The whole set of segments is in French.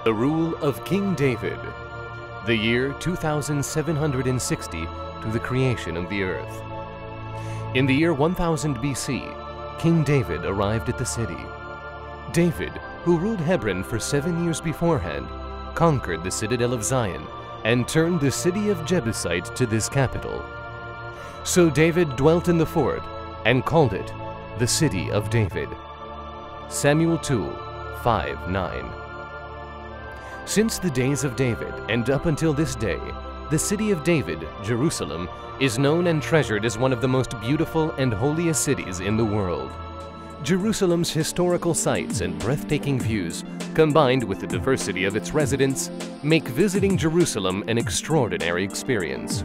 The rule of King David, the year 2760 to the creation of the earth. In the year 1000 BC, King David arrived at the city. David, who ruled Hebron for 7 years beforehand, conquered the citadel of Zion and turned the city of Jebusite to this capital. So David dwelt in the fort and called it the City of David. Samuel 2, 5-9. Since the days of David and up until this day, the city of David, Jerusalem, is known and treasured as one of the most beautiful and holiest cities in the world. Jerusalem's historical sites and breathtaking views, combined with the diversity of its residents, make visiting Jerusalem an extraordinary experience.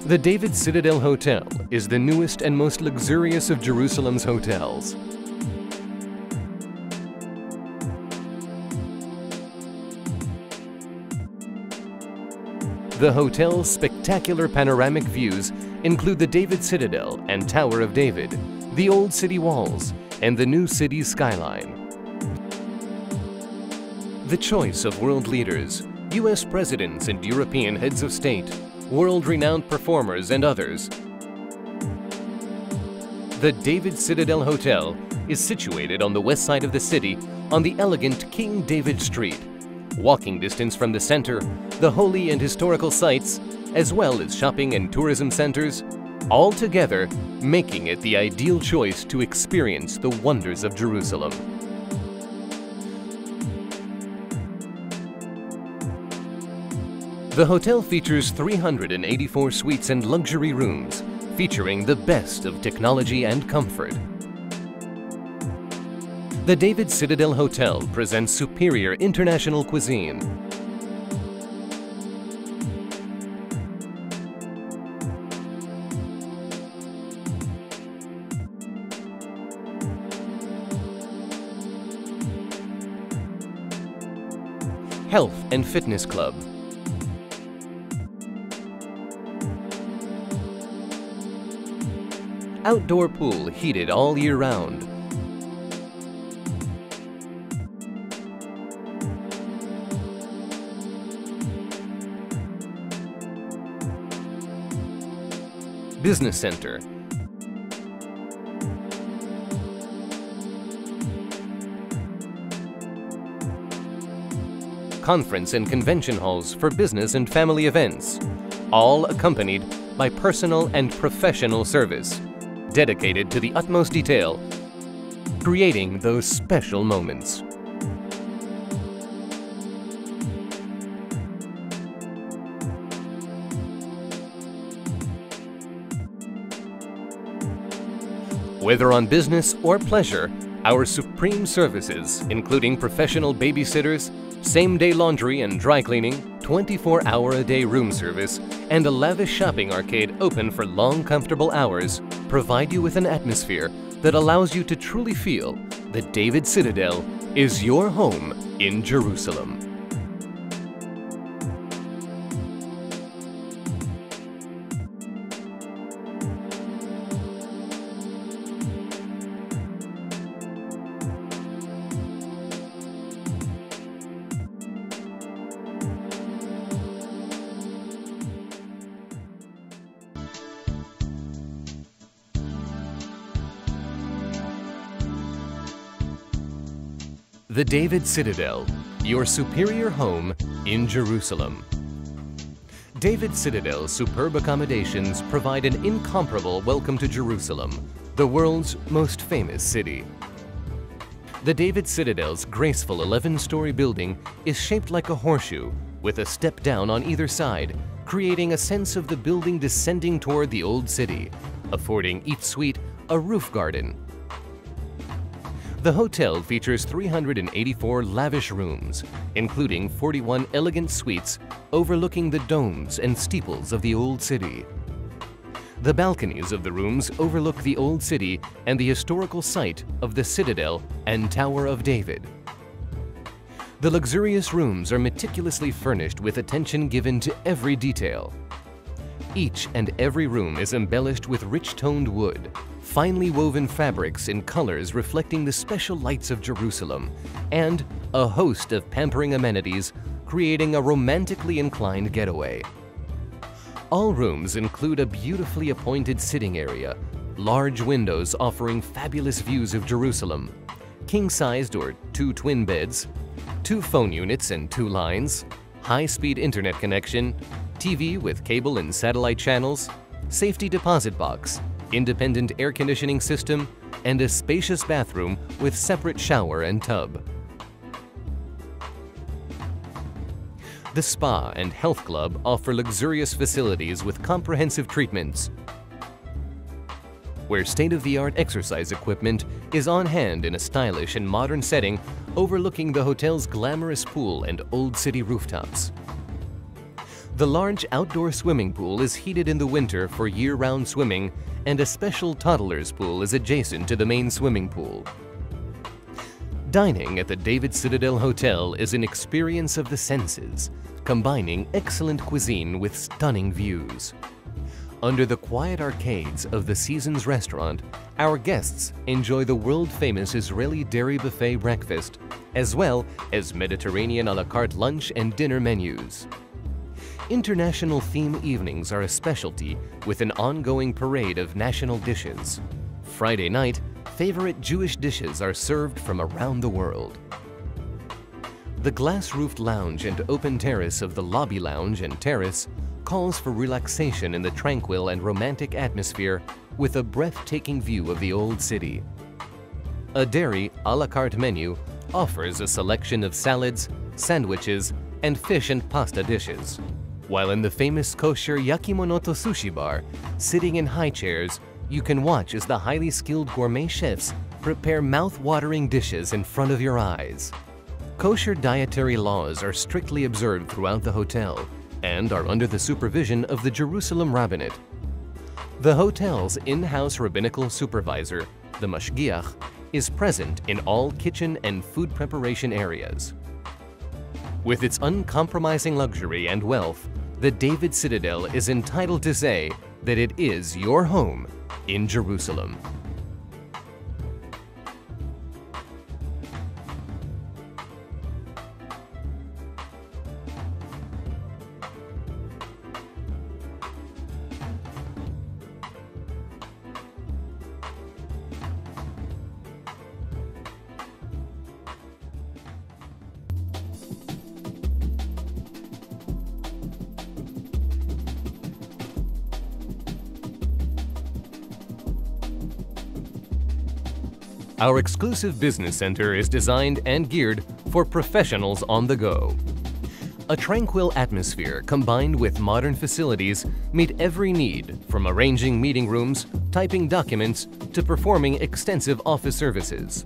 The David Citadel Hotel is the newest and most luxurious of Jerusalem's hotels. The hotel's spectacular panoramic views include the David Citadel and Tower of David, the old city walls, and the new city's skyline. The choice of world leaders, U.S. presidents and European heads of state, world-renowned performers, and others. The David Citadel Hotel is situated on the west side of the city on the elegant King David Street, walking distance from the center, the holy and historical sites, as well as shopping and tourism centers, all together making it the ideal choice to experience the wonders of Jerusalem. The hotel features 384 suites and luxury rooms, featuring the best of technology and comfort. The David Citadel Hotel presents superior international cuisine. Health and Fitness Club. Outdoor pool heated all year round. Business center. Conference and convention halls for business and family events, all accompanied by personal and professional service, dedicated to the utmost detail, creating those special moments. Whether on business or pleasure, our supreme services, including professional babysitters, same-day laundry and dry cleaning, 24-hour-a-day room service, and a lavish shopping arcade open for long, comfortable hours, provide you with an atmosphere that allows you to truly feel that David Citadel is your home in Jerusalem. The David Citadel, your superior home in Jerusalem. David Citadel's superb accommodations provide an incomparable welcome to Jerusalem, the world's most famous city. The David Citadel's graceful 11-story building is shaped like a horseshoe, with a step down on either side, creating a sense of the building descending toward the old city, affording each suite a roof garden. The hotel features 384 lavish rooms, including 41 elegant suites overlooking the domes and steeples of the old city. The balconies of the rooms overlook the old city and the historical site of the Citadel and Tower of David. The luxurious rooms are meticulously furnished with attention given to every detail. Each and every room is embellished with rich-toned wood, finely woven fabrics in colors reflecting the special lights of Jerusalem, and a host of pampering amenities creating a romantically inclined getaway. All rooms include a beautifully appointed sitting area, large windows offering fabulous views of Jerusalem, king-sized or 2 twin beds, 2 phone units and 2 lines, high-speed internet connection, TV with cable and satellite channels, safety deposit box, independent air conditioning system, and a spacious bathroom with separate shower and tub. The spa and health club offer luxurious facilities with comprehensive treatments, where state-of-the-art exercise equipment is on hand in a stylish and modern setting overlooking the hotel's glamorous pool and Old City rooftops. The large outdoor swimming pool is heated in the winter for year-round swimming, and a special toddler's pool is adjacent to the main swimming pool. Dining at the David Citadel Hotel is an experience of the senses, combining excellent cuisine with stunning views. Under the quiet arcades of the Seasons restaurant, our guests enjoy the world-famous Israeli dairy buffet breakfast, as well as Mediterranean à la carte lunch and dinner menus. International theme evenings are a specialty with an ongoing parade of national dishes. Friday night, favorite Jewish dishes are served from around the world. The glass-roofed lounge and open terrace of the lobby lounge and terrace calls for relaxation in the tranquil and romantic atmosphere with a breathtaking view of the Old City. A dairy à la carte menu offers a selection of salads, sandwiches, and fish and pasta dishes. While in the famous kosher Yakimonoto Sushi Bar, sitting in high chairs, you can watch as the highly skilled gourmet chefs prepare mouth-watering dishes in front of your eyes. Kosher dietary laws are strictly observed throughout the hotel and are under the supervision of the Jerusalem Rabbinate. The hotel's in-house rabbinical supervisor, the Mashgiach, is present in all kitchen and food preparation areas. With its uncompromising luxury and wealth, the David Citadel is entitled to say that it is your home in Jerusalem. Our exclusive business center is designed and geared for professionals on the go. A tranquil atmosphere combined with modern facilities meet every need, from arranging meeting rooms, typing documents, to performing extensive office services.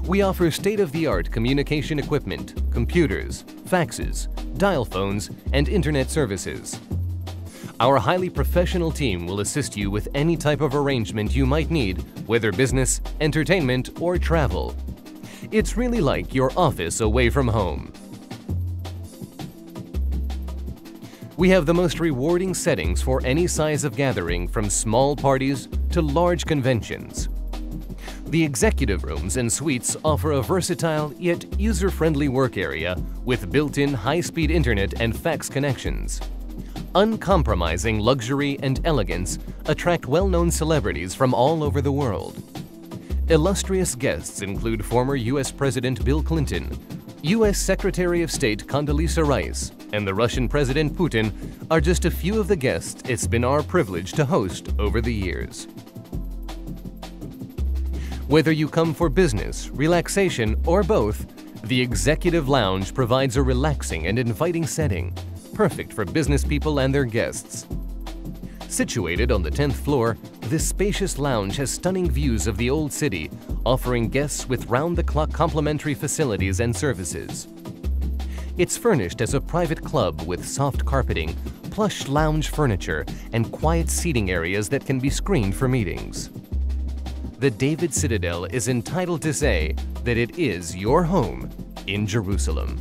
We offer state-of-the-art communication equipment, computers, faxes, dial phones, and internet services. Our highly professional team will assist you with any type of arrangement you might need, whether business, entertainment, or travel. It's really like your office away from home. We have the most rewarding settings for any size of gathering, from small parties to large conventions. The executive rooms and suites offer a versatile yet user-friendly work area with built-in high-speed internet and fax connections. Uncompromising luxury and elegance attract well-known celebrities from all over the world. Illustrious guests include former U.S. President Bill Clinton, U.S. Secretary of State Condoleezza Rice, and the Russian President Putin are just a few of the guests it's been our privilege to host over the years. Whether you come for business, relaxation, or both, the Executive Lounge provides a relaxing and inviting setting, perfect for business people and their guests. Situated on the 10th floor, this spacious lounge has stunning views of the Old City, offering guests with round-the-clock complimentary facilities and services. It's furnished as a private club with soft carpeting, plush lounge furniture, and quiet seating areas that can be screened for meetings. The David Citadel is entitled to say that it is your home in Jerusalem.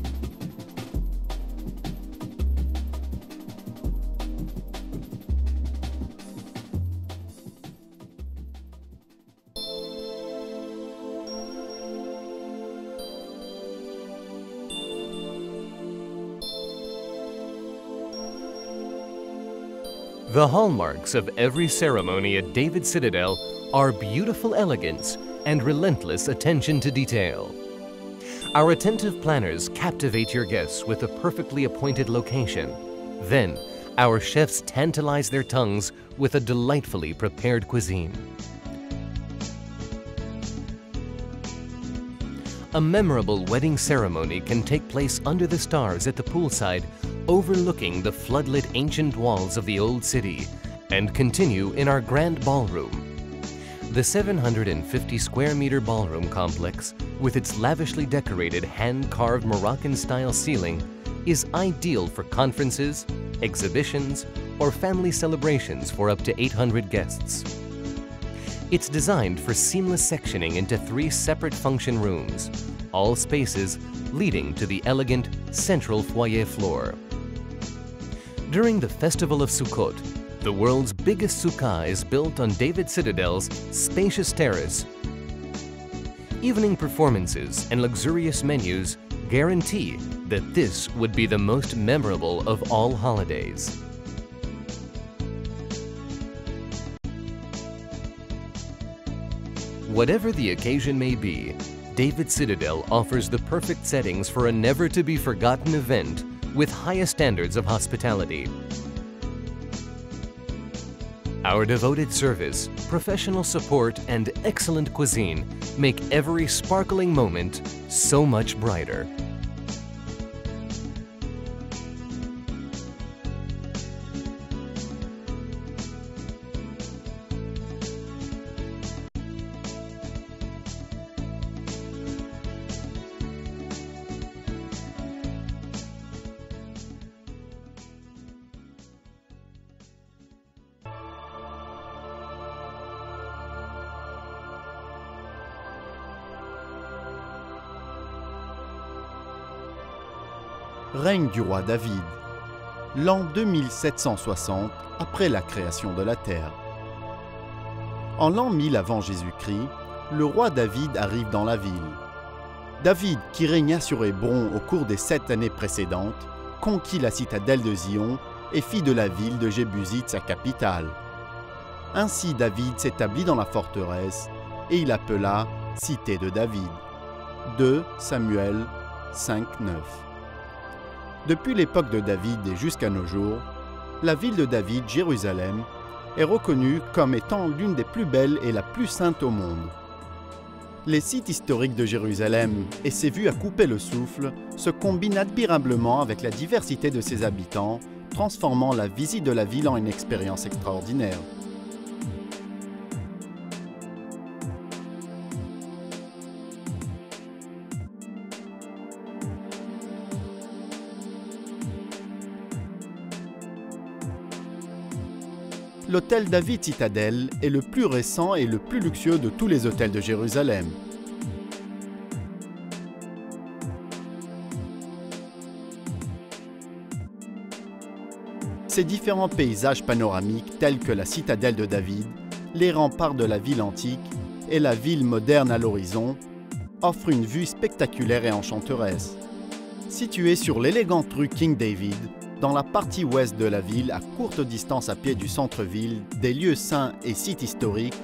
The hallmarks of every ceremony at David Citadel are beautiful elegance and relentless attention to detail. Our attentive planners captivate your guests with a perfectly appointed location. Then, our chefs tantalize their tongues with a delightfully prepared cuisine. A memorable wedding ceremony can take place under the stars at the poolside, overlooking the floodlit ancient walls of the old city, and continue in our grand ballroom. The 750 square meter ballroom complex, with its lavishly decorated hand-carved Moroccan-style ceiling, is ideal for conferences, exhibitions, or family celebrations for up to 800 guests. It's designed for seamless sectioning into 3 separate function rooms, all spaces leading to the elegant central foyer floor. During the Festival of Sukkot, the world's biggest sukkah is built on David Citadel's spacious terrace. Evening performances and luxurious menus guarantee that this would be the most memorable of all holidays. Whatever the occasion may be, David Citadel offers the perfect settings for a never-to-be-forgotten event with highest standards of hospitality. Our devoted service, professional support, and excellent cuisine make every sparkling moment so much brighter. Règne du roi David, l'an 2760 après la création de la terre. En l'an 1000 avant Jésus-Christ, le roi David arrive dans la ville. David, qui régna sur Hébron au cours des 7 années précédentes, conquit la citadelle de Zion et fit de la ville de Jébusite sa capitale. Ainsi David s'établit dans la forteresse et il appela Cité de David. 2 Samuel 5-9. Depuis l'époque de David et jusqu'à nos jours, la ville de David, Jérusalem, est reconnue comme étant l'une des plus belles et la plus sainte au monde. Les sites historiques de Jérusalem et ses vues à couper le souffle se combinent admirablement avec la diversité de ses habitants, transformant la visite de la ville en une expérience extraordinaire. L'hôtel David Citadel est le plus récent et le plus luxueux de tous les hôtels de Jérusalem. Ses différents paysages panoramiques tels que la citadelle de David, les remparts de la ville antique et la ville moderne à l'horizon offrent une vue spectaculaire et enchanteresse. Situé sur l'élégante rue King David, dans la partie ouest de la ville, à courte distance à pied du centre-ville, des lieux saints et sites historiques,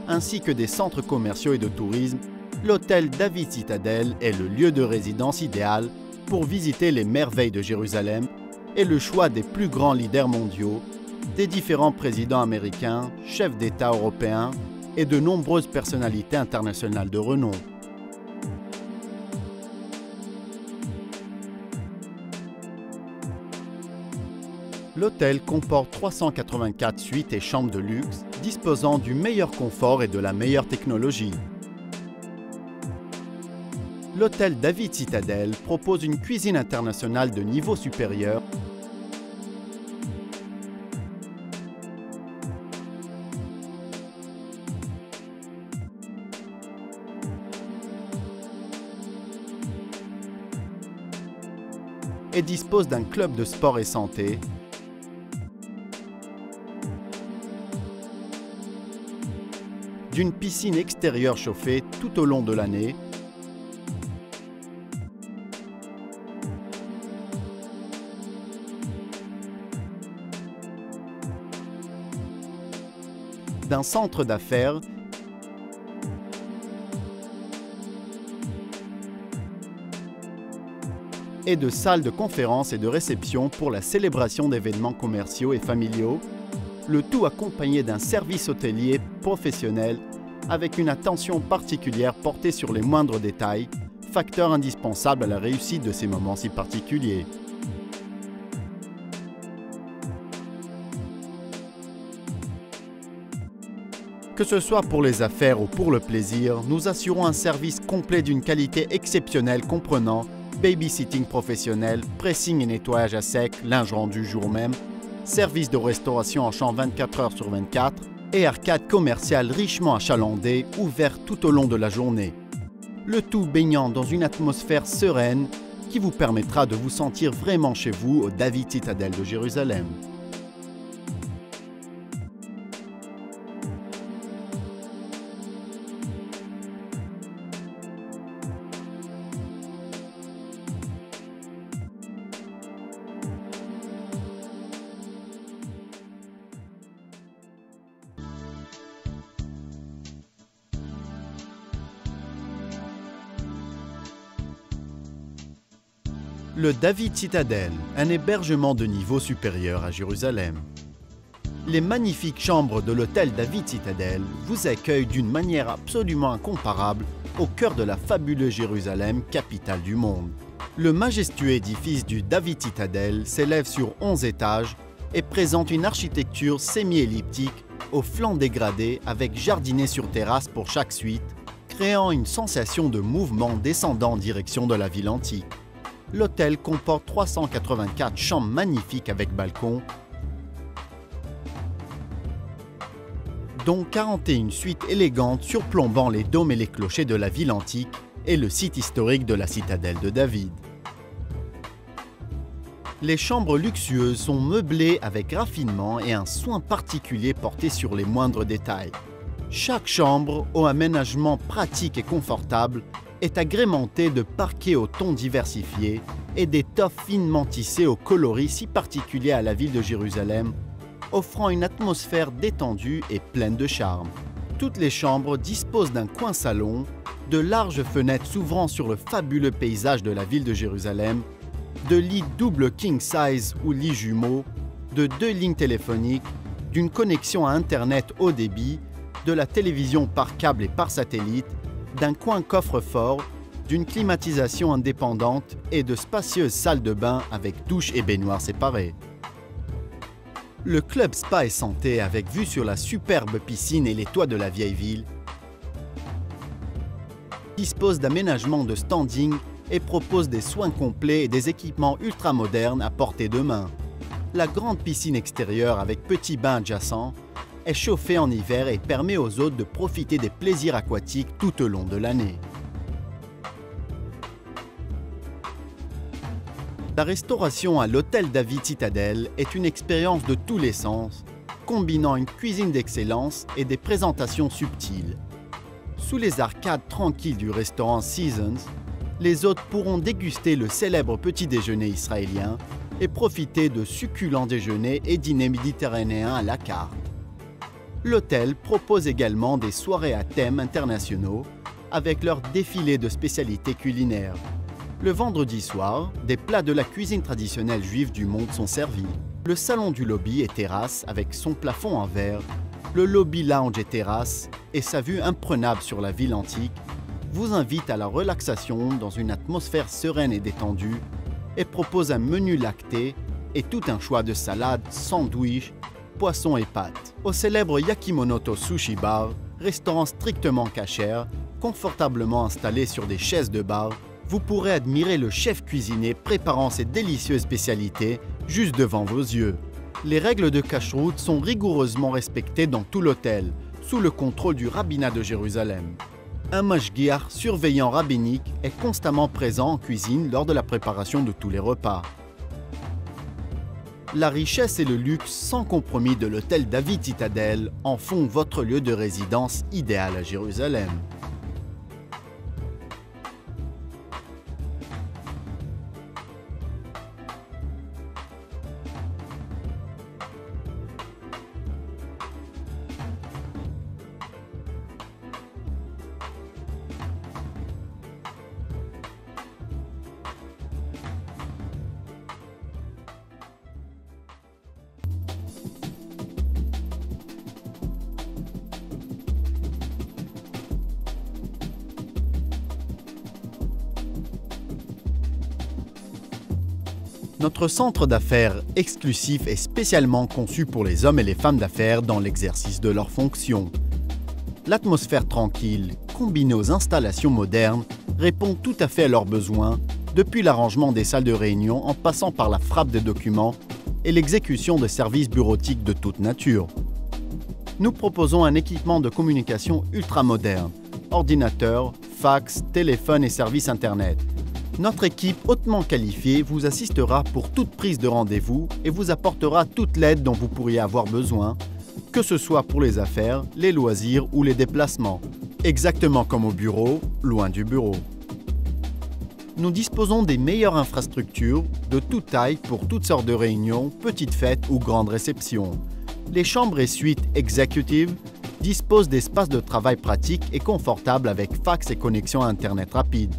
ainsi que des centres commerciaux et de tourisme, l'hôtel David Citadel est le lieu de résidence idéal pour visiter les merveilles de Jérusalem et le choix des plus grands leaders mondiaux, des différents présidents américains, chefs d'État européens et de nombreuses personnalités internationales de renom. L'hôtel comporte 384 suites et chambres de luxe, disposant du meilleur confort et de la meilleure technologie. L'hôtel David Citadel propose une cuisine internationale de niveau supérieur, et dispose d'un club de sport et santé, d'une piscine extérieure chauffée tout au long de l'année, d'un centre d'affaires et de salles de conférences et de réception pour la célébration d'événements commerciaux et familiaux, le tout accompagné d'un service hôtelier professionnel avec une attention particulière portée sur les moindres détails, facteur indispensable à la réussite de ces moments si particuliers. Que ce soit pour les affaires ou pour le plaisir, nous assurons un service complet d'une qualité exceptionnelle comprenant babysitting professionnel, pressing et nettoyage à sec, linge rendu jour même, service de restauration en chambre 24 heures sur 24 et arcade commerciale richement achalandée, ouverte tout au long de la journée. Le tout baignant dans une atmosphère sereine qui vous permettra de vous sentir vraiment chez vous au David Citadel de Jérusalem. Le David Citadel, un hébergement de niveau supérieur à Jérusalem. Les magnifiques chambres de l'hôtel David Citadel vous accueillent d'une manière absolument incomparable au cœur de la fabuleuse Jérusalem, capitale du monde. Le majestueux édifice du David Citadel s'élève sur 11 étages et présente une architecture semi-elliptique aux flancs dégradés avec jardinet sur terrasse pour chaque suite, créant une sensation de mouvement descendant en direction de la ville antique. L'hôtel comporte 384 chambres magnifiques avec balcon, dont 41 suites élégantes surplombant les dômes et les clochers de la ville antique et le site historique de la citadelle de David. Les chambres luxueuses sont meublées avec raffinement et un soin particulier porté sur les moindres détails. Chaque chambre, au aménagement pratique et confortable, est agrémentée de parquets aux tons diversifiés et d'étoffes finement tissées aux coloris si particuliers à la ville de Jérusalem, offrant une atmosphère détendue et pleine de charme. Toutes les chambres disposent d'un coin salon, de larges fenêtres s'ouvrant sur le fabuleux paysage de la ville de Jérusalem, de lits double king size ou lits jumeaux, de 2 lignes téléphoniques, d'une connexion à Internet haut débit, de la télévision par câble et par satellite, d'un coin coffre-fort, d'une climatisation indépendante et de spacieuses salles de bain avec douche et baignoire séparées. Le club spa et santé avec vue sur la superbe piscine et les toits de la vieille ville dispose d'aménagements de standing et propose des soins complets et des équipements ultramodernes à portée de main. La grande piscine extérieure avec petit bain adjacent est chauffée en hiver et permet aux hôtes de profiter des plaisirs aquatiques tout au long de l'année. La restauration à l'hôtel David Citadel est une expérience de tous les sens, combinant une cuisine d'excellence et des présentations subtiles. Sous les arcades tranquilles du restaurant Seasons, les hôtes pourront déguster le célèbre petit déjeuner israélien et profiter de succulents déjeuners et dîners méditerranéens à la carte. L'hôtel propose également des soirées à thème internationaux avec leur défilé de spécialités culinaires. Le vendredi soir, des plats de la cuisine traditionnelle juive du monde sont servis. Le salon du lobby et terrasse avec son plafond en verre, le lobby lounge et terrasse et sa vue imprenable sur la ville antique vous invite à la relaxation dans une atmosphère sereine et détendue et propose un menu lacté et tout un choix de salades, sandwichs, poissons et pâtes. Au célèbre Yakimonoto Sushi Bar, restaurant strictement cachère, confortablement installé sur des chaises de bar, vous pourrez admirer le chef cuisinier préparant ses délicieuses spécialités juste devant vos yeux. Les règles de cacheroute sont rigoureusement respectées dans tout l'hôtel, sous le contrôle du rabbinat de Jérusalem. Un mashgiach, surveillant rabbinique, est constamment présent en cuisine lors de la préparation de tous les repas. La richesse et le luxe sans compromis de l'hôtel David Citadel en font votre lieu de résidence idéal à Jérusalem. Notre centre d'affaires exclusif est spécialement conçu pour les hommes et les femmes d'affaires dans l'exercice de leurs fonctions. L'atmosphère tranquille, combinée aux installations modernes, répond tout à fait à leurs besoins, depuis l'arrangement des salles de réunion en passant par la frappe des documents et l'exécution de services bureautiques de toute nature. Nous proposons un équipement de communication ultramoderne, ordinateur, fax, téléphone et services Internet. Notre équipe hautement qualifiée vous assistera pour toute prise de rendez-vous et vous apportera toute l'aide dont vous pourriez avoir besoin, que ce soit pour les affaires, les loisirs ou les déplacements, exactement comme au bureau, loin du bureau. Nous disposons des meilleures infrastructures, de toute taille pour toutes sortes de réunions, petites fêtes ou grandes réceptions. Les chambres et suites exécutives disposent d'espaces de travail pratiques et confortables avec fax et connexion à Internet rapide.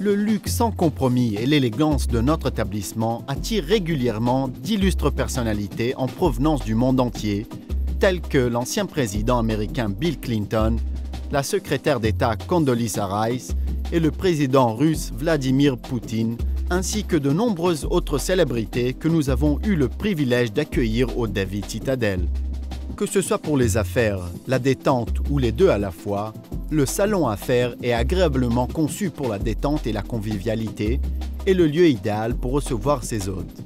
Le luxe sans compromis et l'élégance de notre établissement attirent régulièrement d'illustres personnalités en provenance du monde entier, tels que l'ancien président américain Bill Clinton, la secrétaire d'État Condoleezza Rice et le président russe Vladimir Poutine, ainsi que de nombreuses autres célébrités que nous avons eu le privilège d'accueillir au David Citadel. Que ce soit pour les affaires, la détente ou les deux à la fois, le salon affaires est agréablement conçu pour la détente et la convivialité et le lieu idéal pour recevoir ses hôtes.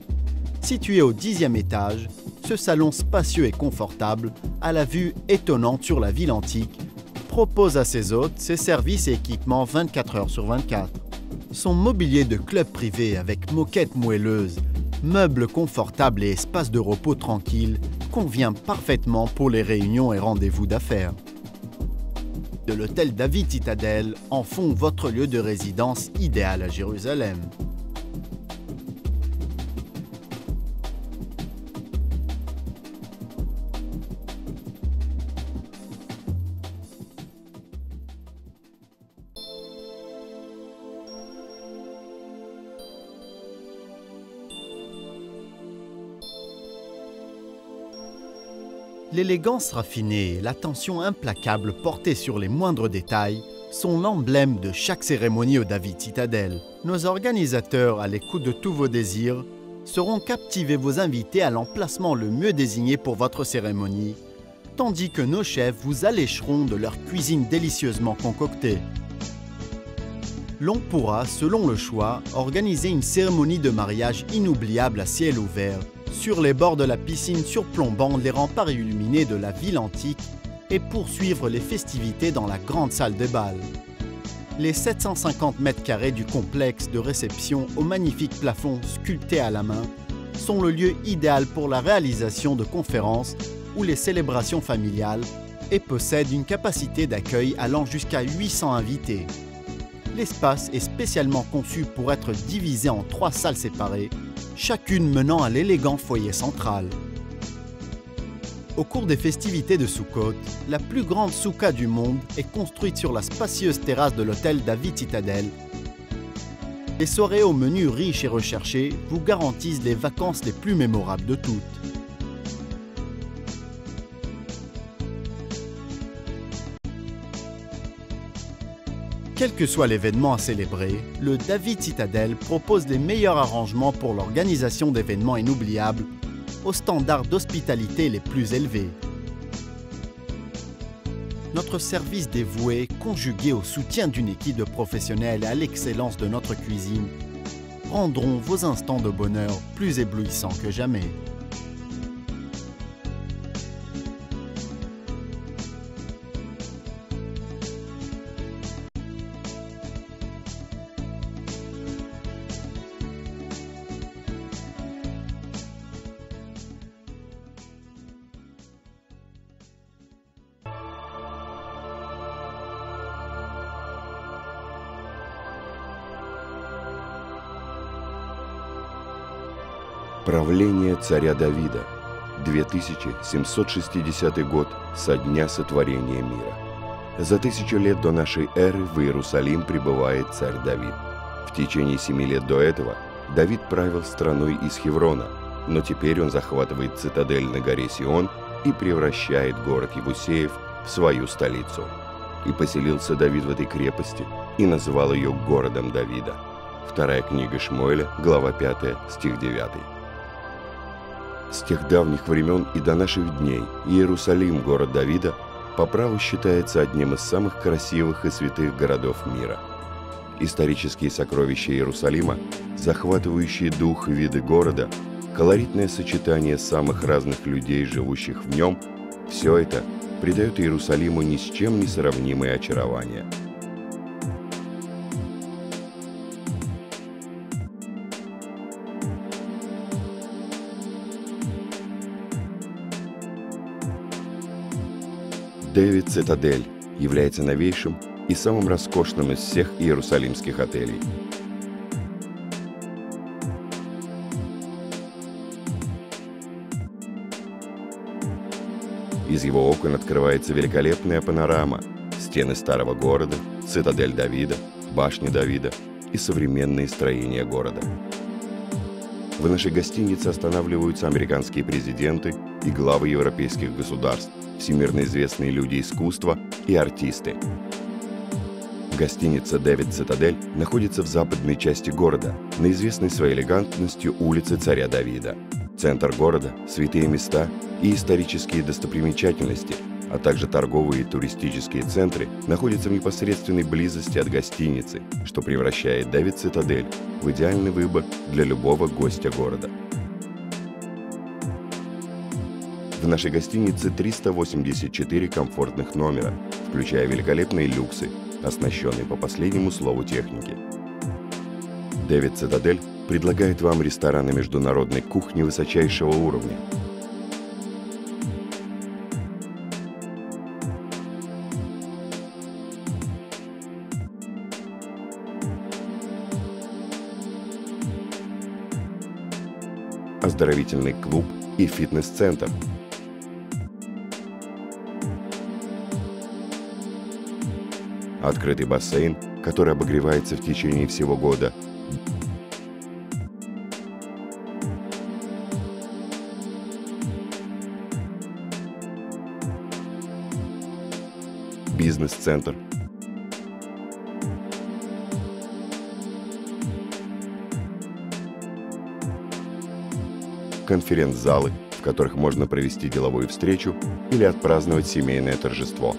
Situé au 10e étage, ce salon spacieux et confortable, à la vue étonnante sur la ville antique, propose à ses hôtes ses services et équipements 24 heures sur 24. Son mobilier de club privé avec moquette moelleuse, meubles confortables et espaces de repos tranquilles convient parfaitement pour les réunions et rendez-vous d'affaires. De l'hôtel David Citadel en font votre lieu de résidence idéal à Jérusalem. L'élégance raffinée et l'attention implacable portée sur les moindres détails sont l'emblème de chaque cérémonie au David Citadel. Nos organisateurs, à l'écoute de tous vos désirs, sauront captiver vos invités à l'emplacement le mieux désigné pour votre cérémonie, tandis que nos chefs vous allécheront de leur cuisine délicieusement concoctée. L'on pourra, selon le choix, organiser une cérémonie de mariage inoubliable à ciel ouvert, sur les bords de la piscine surplombant les remparts illuminés de la ville antique et poursuivre les festivités dans la grande salle de bal. Les 750 mètres carrés du complexe de réception au magnifique plafond sculpté à la main sont le lieu idéal pour la réalisation de conférences ou les célébrations familiales et possèdent une capacité d'accueil allant jusqu'à 800 invités. L'espace est spécialement conçu pour être divisé en 3 salles séparées, chacune menant à l'élégant foyer central. Au cours des festivités de Sukkot, la plus grande soukha du monde est construite sur la spacieuse terrasse de l'hôtel David Citadel. Les soirées au menu riche et recherché vous garantissent les vacances les plus mémorables de toutes. Quel que soit l'événement à célébrer, le David Citadel propose les meilleurs arrangements pour l'organisation d'événements inoubliables aux standards d'hospitalité les plus élevés. Notre service dévoué, conjugué au soutien d'une équipe de professionnels et à l'excellence de notre cuisine, rendront vos instants de bonheur plus éblouissants que jamais. Правление царя Давида. 2760 год со дня сотворения мира. За 1000 лет до нашей эры в Иерусалим прибывает царь Давид. В течение 7 лет до этого Давид правил страной из Хеврона, но теперь он захватывает цитадель на горе Сион и превращает город Ебусеев в свою столицу. И поселился Давид в этой крепости и назвал ее городом Давида. Вторая книга Шмуэля, глава 5, стих 9. С тех давних времен и до наших дней Иерусалим, город Давида, по праву считается одним из самых красивых и святых городов мира. Исторические сокровища Иерусалима, захватывающие дух и виды города, колоритное сочетание самых разных людей, живущих в нем, все это придает Иерусалиму ни с чем не сравнимое очарование. Дэвид Цитадель является новейшим и самым роскошным из всех иерусалимских отелей. Из его окон открывается великолепная панорама, стены старого города, цитадель Давида, башня Давида и современные строения города. В нашей гостинице останавливаются американские президенты и главы европейских государств, всемирно известные люди искусства и артисты. Гостиница «Дэвид Цитадель» находится в западной части города, на известной своей элегантностью улице царя Давида. Центр города, святые места и исторические достопримечательности, а также торговые и туристические центры находятся в непосредственной близости от гостиницы, что превращает «Дэвид Цитадель» в идеальный выбор для любого гостя города. В нашей гостинице 384 комфортных номера, включая великолепные люксы, оснащенные по последнему слову техники. «Дэвид Цитадель» предлагает вам рестораны международной кухни высочайшего уровня. Оздоровительный клуб и фитнес-центр. Открытый бассейн, который обогревается в течение всего года. Бизнес-центр. Конференц-залы, в которых можно провести деловую встречу или отпраздновать семейное торжество.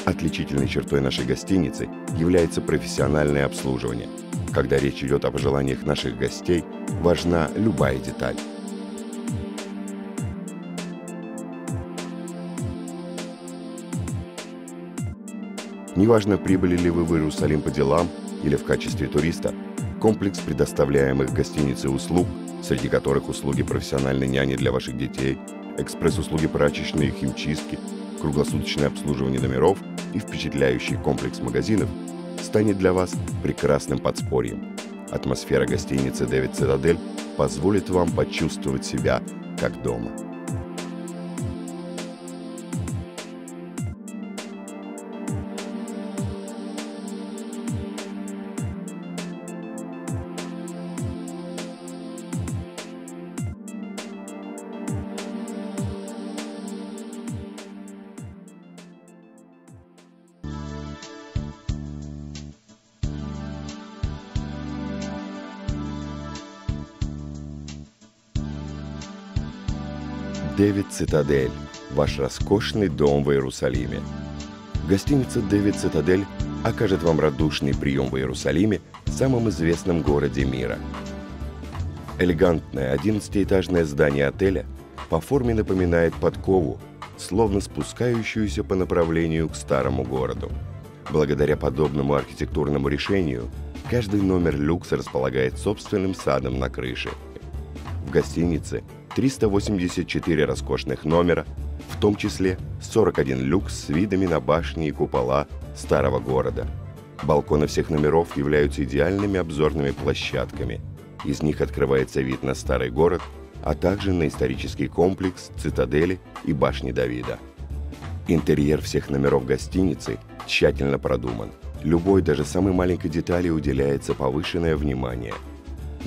Отличительной чертой нашей гостиницы является профессиональное обслуживание. Когда речь идет о пожеланиях наших гостей, важна любая деталь. Неважно, прибыли ли вы в Иерусалим по делам или в качестве туриста, комплекс предоставляемых гостиницей услуг, среди которых услуги профессиональной няни для ваших детей, экспресс-услуги прачечной и химчистки, круглосуточное обслуживание номеров и впечатляющий комплекс магазинов, станет для вас прекрасным подспорьем. Атмосфера гостиницы «Дэвид Цитадель» позволит вам почувствовать себя как дома. «Дэвид Цитадель» – ваш роскошный дом в Иерусалиме. Гостиница «Дэвид Цитадель» окажет вам радушный прием в Иерусалиме, самом известном городе мира. Элегантное 11-этажное здание отеля по форме напоминает подкову, словно спускающуюся по направлению к старому городу. Благодаря подобному архитектурному решению, каждый номер люкса располагает собственным садом на крыше. В гостинице 384 роскошных номера, в том числе 41 люкс с видами на башни и купола старого города. Балконы всех номеров являются идеальными обзорными площадками. Из них открывается вид на старый город а также на исторический комплекс, цитадели и башни Давида. Интерьер всех номеров гостиницы тщательно продуман. Любой, даже самой маленькой детали уделяется повышенное внимание.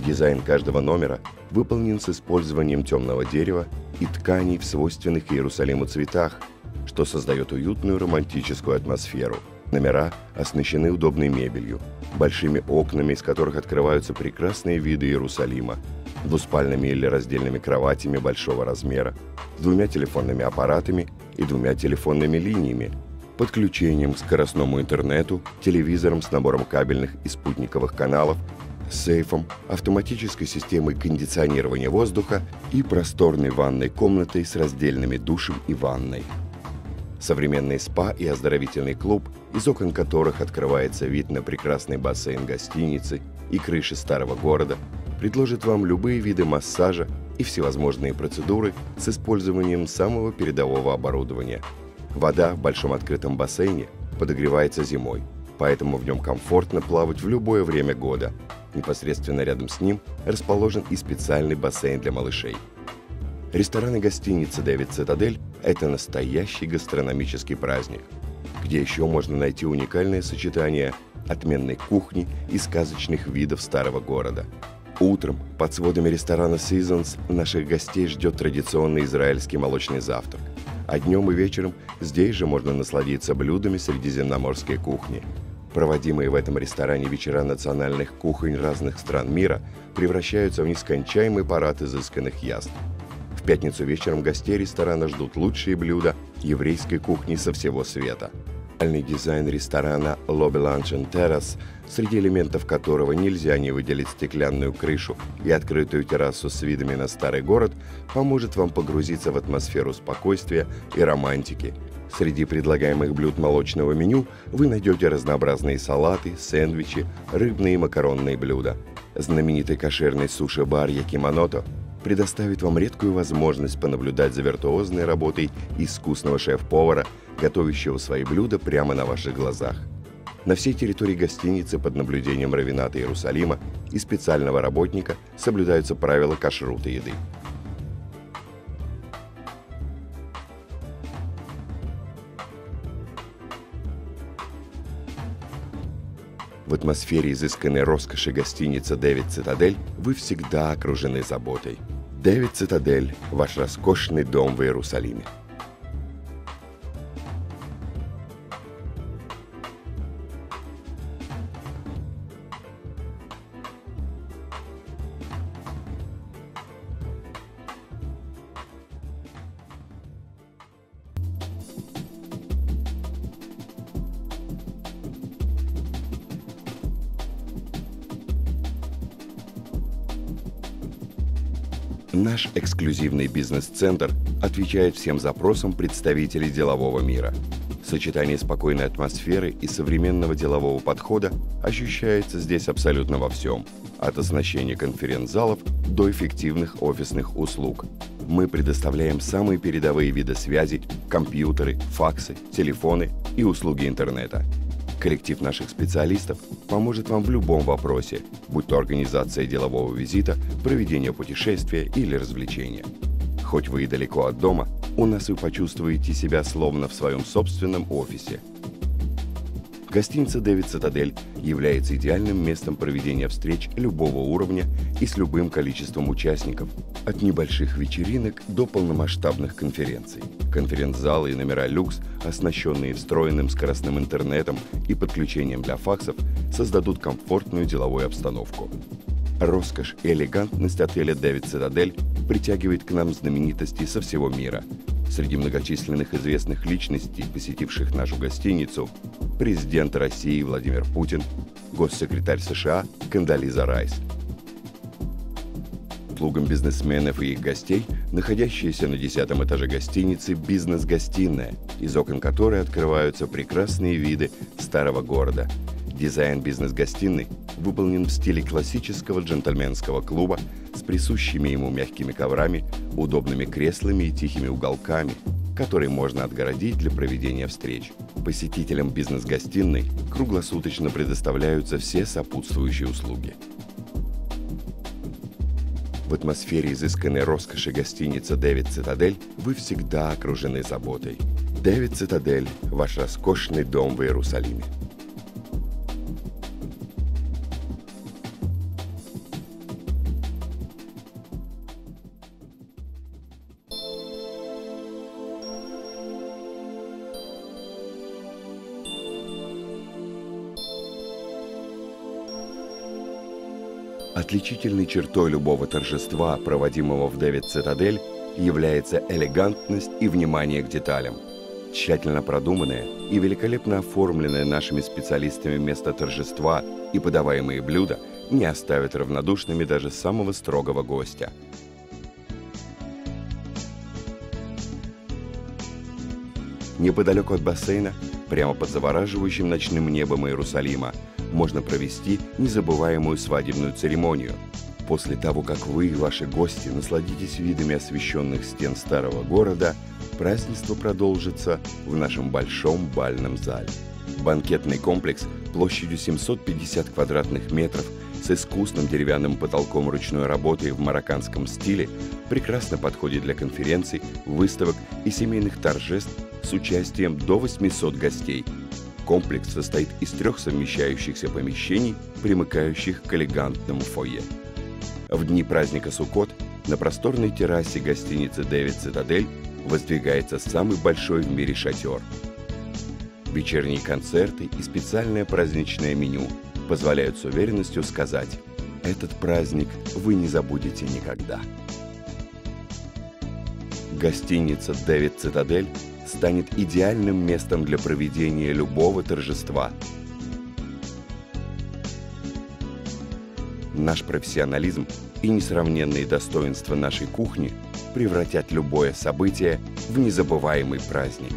Дизайн каждого номера выполнен с использованием темного дерева и тканей в свойственных Иерусалиму цветах, что создает уютную романтическую атмосферу. Номера оснащены удобной мебелью, большими окнами, из которых открываются прекрасные виды Иерусалима, двуспальными или раздельными кроватями большого размера, с 2 телефонными аппаратами и 2 телефонными линиями, подключением к скоростному интернету, телевизором с набором кабельных и спутниковых каналов, сейфом, автоматической системой кондиционирования воздуха и просторной ванной комнатой с раздельными душем и ванной. Современный спа и оздоровительный клуб, из окон которых открывается вид на прекрасный бассейн гостиницы и крыши старого города, предложит вам любые виды массажа и всевозможные процедуры с использованием самого передового оборудования. Вода в большом открытом бассейне подогревается зимой, поэтому в нем комфортно плавать в любое время года. Непосредственно рядом с ним расположен и специальный бассейн для малышей. Рестораны гостиницы «Дэвид Цитадель» – это настоящий гастрономический праздник, где еще можно найти уникальное сочетание отменной кухни и сказочных видов старого города. Утром под сводами ресторана Seasons наших гостей ждет традиционный израильский молочный завтрак, а днем и вечером здесь же можно насладиться блюдами средиземноморской кухни. Проводимые в этом ресторане вечера национальных кухонь разных стран мира превращаются в нескончаемый парад изысканных яств. В пятницу вечером гостей ресторана ждут лучшие блюда еврейской кухни со всего света. Уникальный дизайн ресторана Lobby Lounge and Terrace, среди элементов которого нельзя не выделить стеклянную крышу и открытую террасу с видами на старый город, поможет вам погрузиться в атмосферу спокойствия и романтики. Среди предлагаемых блюд молочного меню вы найдете разнообразные салаты, сэндвичи, рыбные и макаронные блюда. Знаменитый кошерный суши-бар Якиманото предоставит вам редкую возможность понаблюдать за виртуозной работой искусного шеф-повара, готовящего свои блюда прямо на ваших глазах. На всей территории гостиницы под наблюдением раввината Иерусалима и специального работника соблюдаются правила кашрута еды. В атмосфере изысканной роскоши гостиницы «Дэвид Цитадель» вы всегда окружены заботой. «Дэвид Цитадель» – ваш роскошный дом в Иерусалиме. Наш эксклюзивный бизнес-центр отвечает всем запросам представителей делового мира. Сочетание спокойной атмосферы и современного делового подхода ощущается здесь абсолютно во всем, от оснащения конференц-залов до эффективных офисных услуг. Мы предоставляем самые передовые виды связи, компьютеры, факсы, телефоны и услуги интернета. Коллектив наших специалистов поможет вам в любом вопросе, будь то организация делового визита, проведение путешествия или развлечения. Хоть вы и далеко от дома, у нас вы почувствуете себя словно в своем собственном офисе. Гостиница «Дэвид Цитадель» является идеальным местом проведения встреч любого уровня и с любым количеством участников, от небольших вечеринок до полномасштабных конференций. Конференц-залы и номера люкс, оснащенные встроенным скоростным интернетом и подключением для факсов, создадут комфортную деловую обстановку. Роскошь и элегантность отеля «Дэвид Цитадель» притягивает к нам знаменитостей со всего мира. Среди многочисленных известных личностей, посетивших нашу гостиницу, президент России Владимир Путин, госсекретарь США Кондолиза Райс. Услугам бизнесменов и их гостей, находящаяся на 10-м этаже гостиницы «Бизнес-гостиная», из окон которой открываются прекрасные виды старого города. Дизайн бизнес-гостиной выполнен в стиле классического джентльменского клуба с присущими ему мягкими коврами, удобными креслами и тихими уголками, которые можно отгородить для проведения встреч. Посетителям бизнес-гостиной круглосуточно предоставляются все сопутствующие услуги. В атмосфере изысканной роскоши гостиницы «Дэвид Цитадель» вы всегда окружены заботой. «Дэвид Цитадель» – ваш роскошный дом в Иерусалиме. Отличительной чертой любого торжества, проводимого в «Дэвид Цитадель», является элегантность и внимание к деталям. Тщательно продуманное и великолепно оформленное нашими специалистами место торжества и подаваемые блюда не оставят равнодушными даже самого строгого гостя. Неподалеку от бассейна, прямо под завораживающим ночным небом Иерусалима, можно провести незабываемую свадебную церемонию. После того, как вы и ваши гости насладитесь видами освещенных стен старого города, празднество продолжится в нашем большом бальном зале. Банкетный комплекс площадью 750 квадратных метров с искусным деревянным потолком ручной работы в марокканском стиле прекрасно подходит для конференций, выставок и семейных торжеств с участием до 800 гостей. Комплекс состоит из 3 совмещающихся помещений, примыкающих к элегантному фойе. В дни праздника Суккот на просторной террасе гостиницы «Дэвид Цитадель» воздвигается самый большой в мире шатер. Вечерние концерты и специальное праздничное меню позволяют с уверенностью сказать: этот праздник вы не забудете никогда. Гостиница «Дэвид Цитадель» станет идеальным местом для проведения любого торжества. Наш профессионализм и несравненные достоинства нашей кухни превратят любое событие в незабываемый праздник.